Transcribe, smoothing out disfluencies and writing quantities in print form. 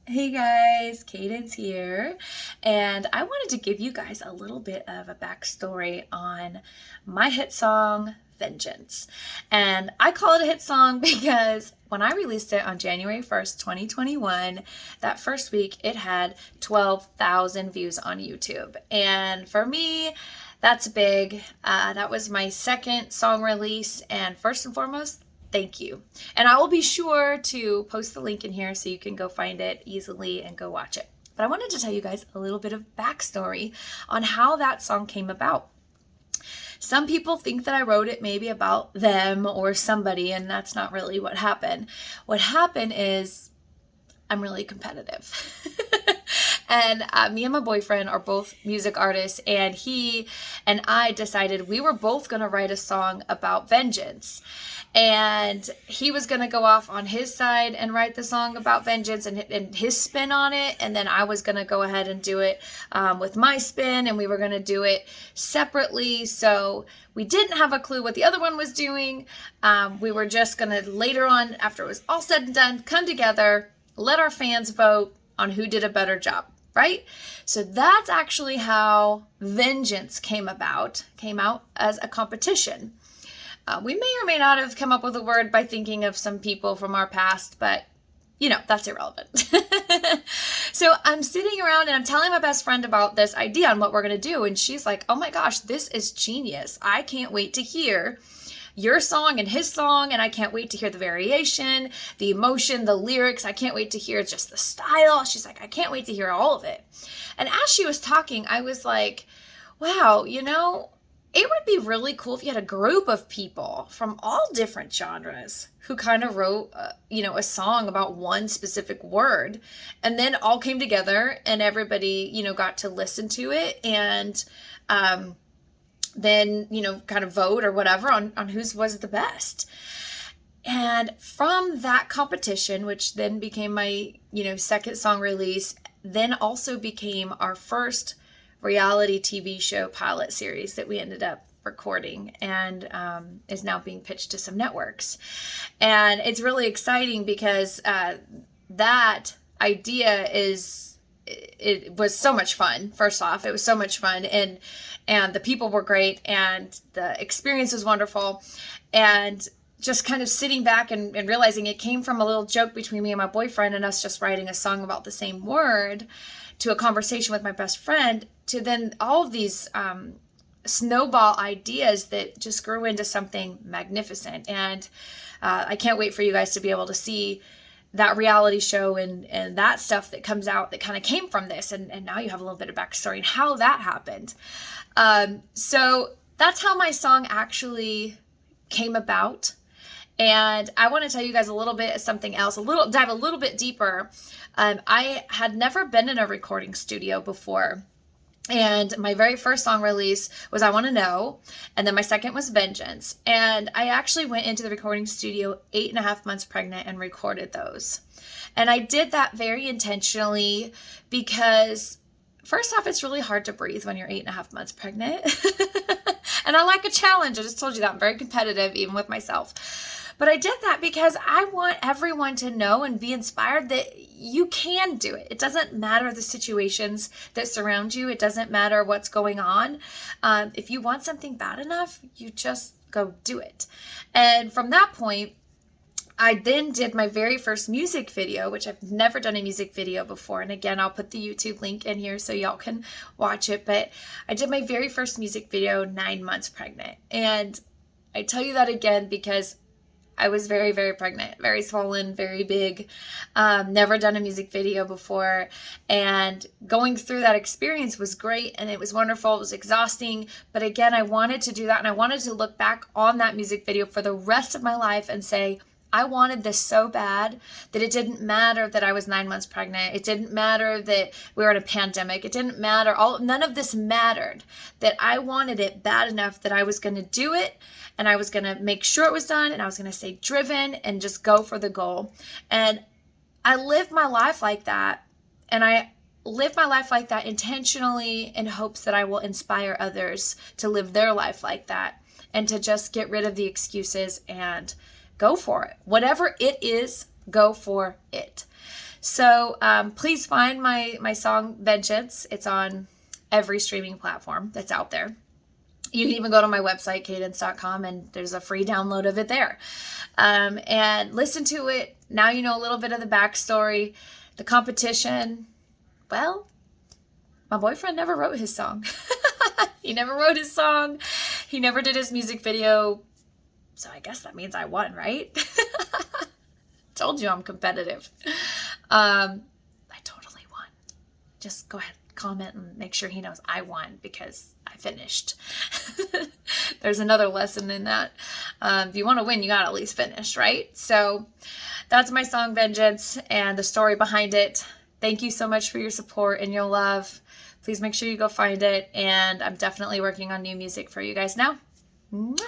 Hey guys, Cadynse here, and I wanted to give you guys a little bit of a backstory on my hit song, Vengeance. And I call it a hit song because when I released it on January 1st, 2021, that first week it had 12,000 views on YouTube. And for me, that's big. That was my second song release, and first and foremost, thank you. And I will be sure to post the link in here so you can go find it easily and go watch it. But I wanted to tell you guys a little bit of backstory on how that song came about. Some people think that I wrote it maybe about them or somebody, and that's not really what happened. What happened is I'm really competitive. And me and my boyfriend are both music artists, and he and I decided we were both going to write a song about vengeance. And he was going to go off on his side and write the song about vengeance and his spin on it. And then I was going to go ahead and do it with my spin, and we were going to do it separately. So we didn't have a clue what the other one was doing. We were just going to later on, after it was all said and done, come together, let our fans vote on who did a better job, right? So that's actually how Vengeance came out as a competition. We may or may not have come up with a word by thinking of some people from our past, but that's irrelevant. So I'm sitting around and I'm telling my best friend about this idea on what we're going to do. And she's like, oh my gosh, this is genius. I can't wait to hear your song and his song, and I can't wait to hear the variation, the emotion, the lyrics. I can't wait to hear just the style. She's like, I can't wait to hear all of it. And as she was talking, I was like, wow, it would be really cool if you had a group of people from all different genres who kind of wrote, a song about one specific word, and then all came together and everybody, got to listen to it and, then, kind of vote or whatever on whose was the best. And from that competition, which then became my, second song release, then also became our first reality TV show pilot series that we ended up recording and is now being pitched to some networks. And it's really exciting because that idea it was so much fun. First off, it was so much fun, and the people were great, and the experience was wonderful. And just kind of sitting back and realizing it came from a little joke between me and my boyfriend and us just writing a song about the same word, to a conversation with my best friend, to then all of these snowball ideas that just grew into something magnificent. And I can't wait for you guys to be able to see that reality show and that stuff that comes out that kind of came from this. And now you have a little bit of backstory and how that happened. So that's how my song actually came about. And I want to tell you guys a little bit of something else, dive a little bit deeper. I had never been in a recording studio before. And my very first song release was I Want to Know. And then my second was Vengeance. And I actually went into the recording studio 8.5 months pregnant and recorded those. And I did that very intentionally because, first off, it's really hard to breathe when you're 8.5 months pregnant. And I like a challenge. I just told you that. I'm very competitive, even with myself. But I did that because I want everyone to know and be inspired that you can do it. It doesn't matter the situations that surround you. It doesn't matter what's going on. If you want something bad enough, you just go do it. And from that point, I then did my very first music video, which I've never done a music video before. And again, I'll put the YouTube link in here so y'all can watch it. But I did my very first music video 9 months pregnant. And I tell you that again because I was very, very pregnant, very swollen, very big, never done a music video before. And going through that experience was great and it was wonderful. It was exhausting. But again, I wanted to do that, and I wanted to look back on that music video for the rest of my life and say, I wanted this so bad that it didn't matter that I was 9 months pregnant. It didn't matter that we were in a pandemic. It didn't matter. None of this mattered. That I wanted it bad enough that I was going to do it, and I was going to make sure it was done, and I was going to stay driven and just go for the goal. And I live my life like that, and I live my life like that intentionally in hopes that I will inspire others to live their life like that and to just get rid of the excuses and go for it. Whatever it is, go for it. So please find my song Vengeance. It's on every streaming platform that's out there. You can even go to my website, cadynse.com, and there's a free download of it there. And listen to it. Now you know a little bit of the backstory. The competition, well, my boyfriend never wrote his song. He never wrote his song. He never did his music video. So I guess that means I won, right? Told you I'm competitive. I totally won. Just go ahead, comment, and make sure he knows I won because I finished. There's another lesson in that. If you want to win, you got to at least finish, right? So that's my song Vengeance and the story behind it. Thank you so much for your support and your love. Please make sure you go find it. And I'm definitely working on new music for you guys now. Mwah.